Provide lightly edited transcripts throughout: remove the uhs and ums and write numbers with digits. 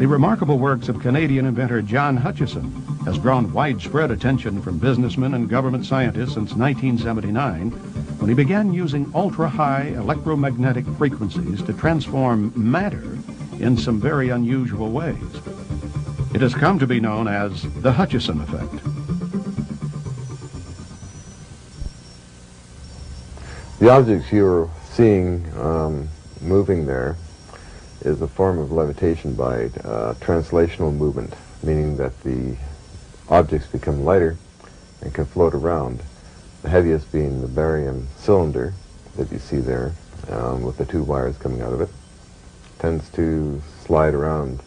The remarkable works of Canadian inventor John Hutchison has drawn widespread attention from businessmen and government scientists since 1979, when he began using ultra-high electromagnetic frequencies to transform matter in some very unusual ways. It has come to be known as the Hutchison effect. The objects you're seeing moving there is a form of levitation by translational movement, meaning that the objects become lighter and can float around. The heaviest being the barium cylinder that you see there with the two wires coming out of it. Tends to slide around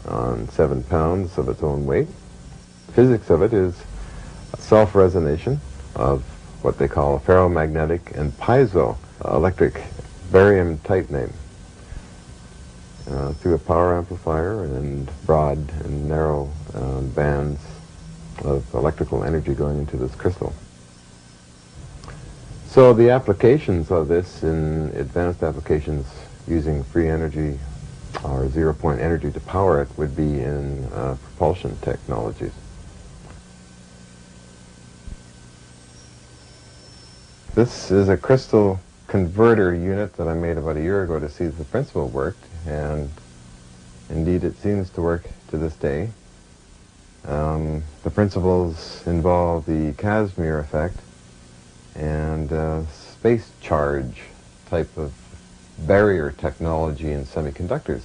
on 7 pounds of its own weight. Physics of it is self-resonation of what they call a ferromagnetic and piezo electric barium titanate through a power amplifier and broad and narrow bands of electrical energy going into this crystal. So the applications of this in advanced applications using free energy or zero-point energy to power it would be in propulsion technologies. This is a crystal converter unit that I made about a year ago to see if the principle worked, and indeed it seems to work to this day. The principles involve the Casimir effect and space charge type of barrier technology in semiconductors,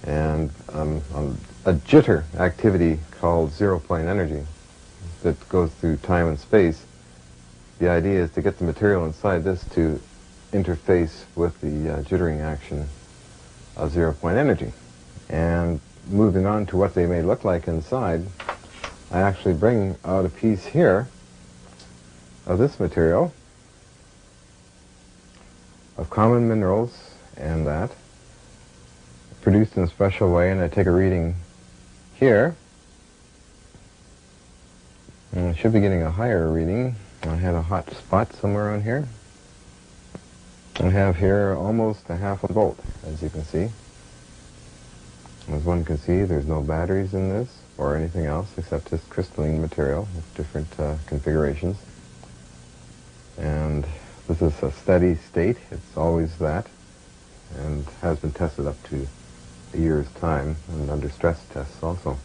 and a jitter activity called zero-point energy that goes through time and space. The idea is to get the material inside this to interface with the jittering action of zero-point energy. And moving on to what they may look like inside, I actually bring out a piece here of this material, of common minerals and that, produced in a special way, and I take a reading here. And I should be getting a higher reading. I had a hot spot somewhere on here. I have here almost a half a volt, as you can see. As one can see, there's no batteries in this or anything else except this crystalline material with different configurations. And this is a steady state. It's always that, and has been tested up to a year's time and under stress tests also.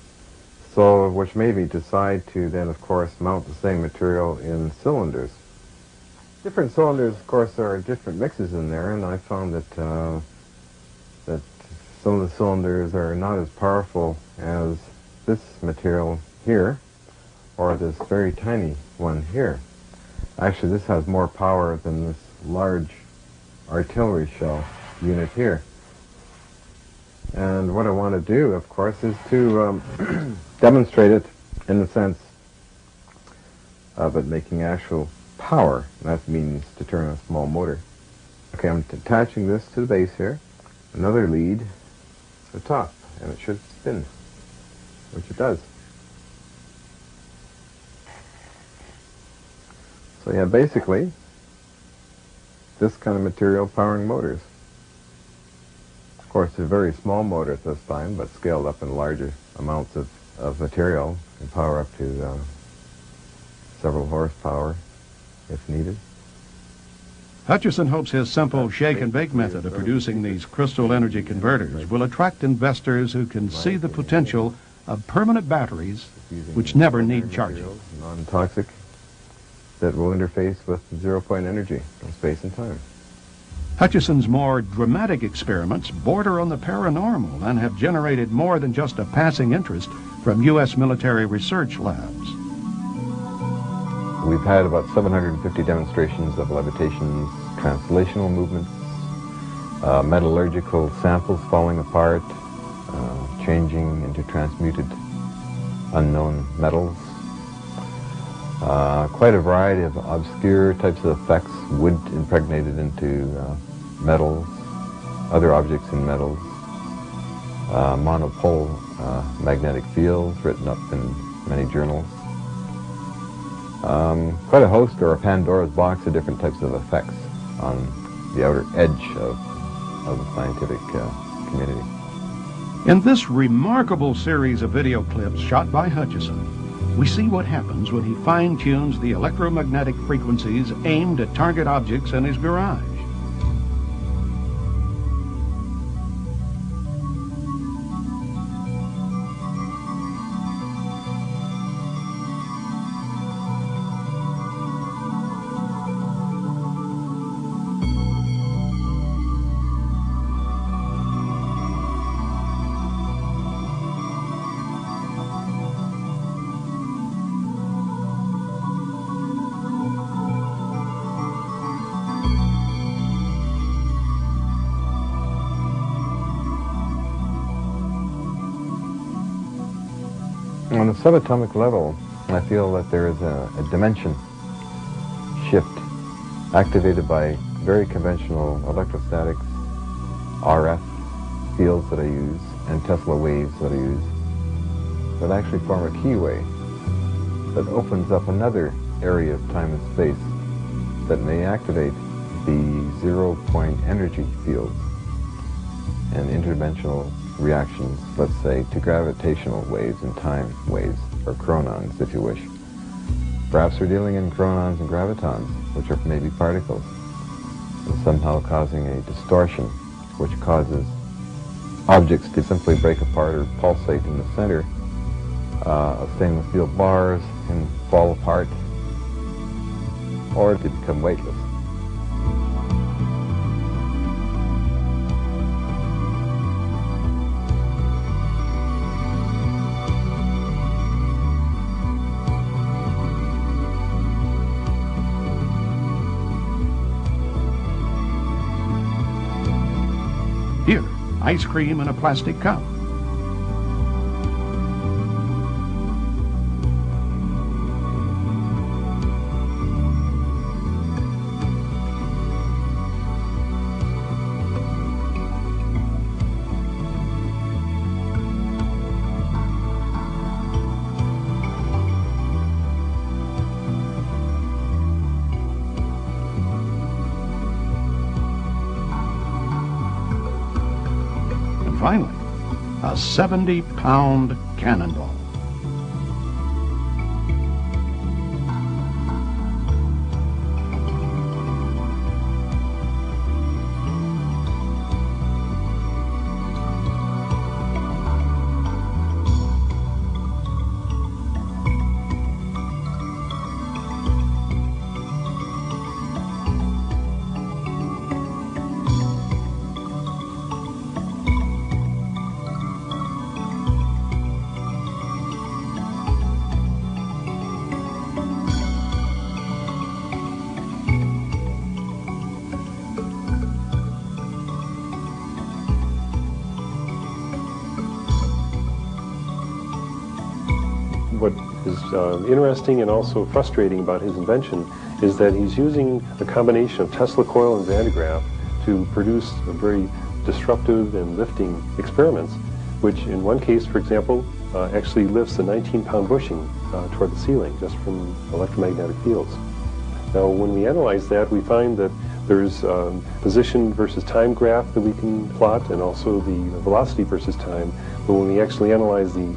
So, which made me decide to then, of course, mount the same material in cylinders. Different cylinders, of course, there are different mixes in there, and I found that that some of the cylinders are not as powerful as this material here, or this very tiny one here. Actually, this has more power than this large artillery shell unit here. And what I want to do, of course, is to demonstrate it in the sense of it making actual power. That means to turn a small motor. Okay, I'm attaching this to the base here, another lead to the top, and it should spin, which it does. So yeah, basically, this kind of material powering motors. Of course, it's a very small motor at this time, but scaled up in larger amounts of material can power up to several horsepower if needed. Hutchison hopes his simple shake-and-bake method of producing these crystal energy converters will attract investors who can see the potential of permanent batteries which never need charging. Non-toxic, that will interface with zero-point energy in space and time. Hutchison's more dramatic experiments border on the paranormal and have generated more than just a passing interest from U.S. military research labs. We've had about 750 demonstrations of levitations, translational movements, metallurgical samples falling apart, changing into transmuted unknown metals. Quite a variety of obscure types of effects, wood impregnated into metals, other objects in metals, monopole magnetic fields written up in many journals. Quite a host, or a Pandora's box, of different types of effects on the outer edge of the scientific community. In this remarkable series of video clips shot by Hutchison, we see what happens when he fine-tunes the electromagnetic frequencies aimed at target objects in his garage. On the subatomic level, I feel that there is a dimension shift activated by very conventional electrostatics, RF fields that I use, and Tesla waves that I use, that actually form a keyway that opens up another area of time and space that may activate the zero-point energy fields and interdimensional reactions, let's say, to gravitational waves and time waves, or chronons, if you wish. Perhaps we're dealing in chronons and gravitons, which are maybe particles, and somehow causing a distortion, which causes objects to simply break apart or pulsate in the center of stainless steel bars and fall apart, or to become weightless. Here, ice cream in a plastic cup. Finally, a 70-pound cannonball. What is interesting and also frustrating about his invention is that he's using a combination of Tesla coil and Van de Graaff to produce a very disruptive and lifting experiments, which in one case, for example, actually lifts a 19-pound bushing toward the ceiling just from electromagnetic fields. Now, when we analyze that, we find that there's position versus time graph that we can plot, and also the velocity versus time. But when we actually analyze the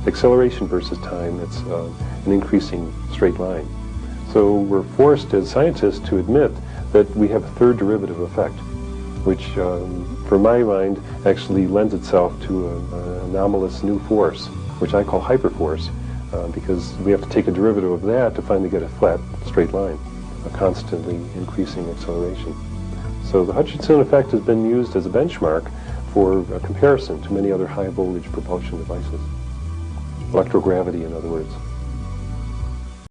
acceleration versus time, it's an increasing straight line. So we're forced as scientists to admit that we have a third derivative effect, which, for my mind, actually lends itself to an anomalous new force, which I call hyperforce, because we have to take a derivative of that to finally get a flat, straight line, a constantly increasing acceleration. So the Hutchinson effect has been used as a benchmark for a comparison to many other high voltage propulsion devices. Electrogravity, in other words.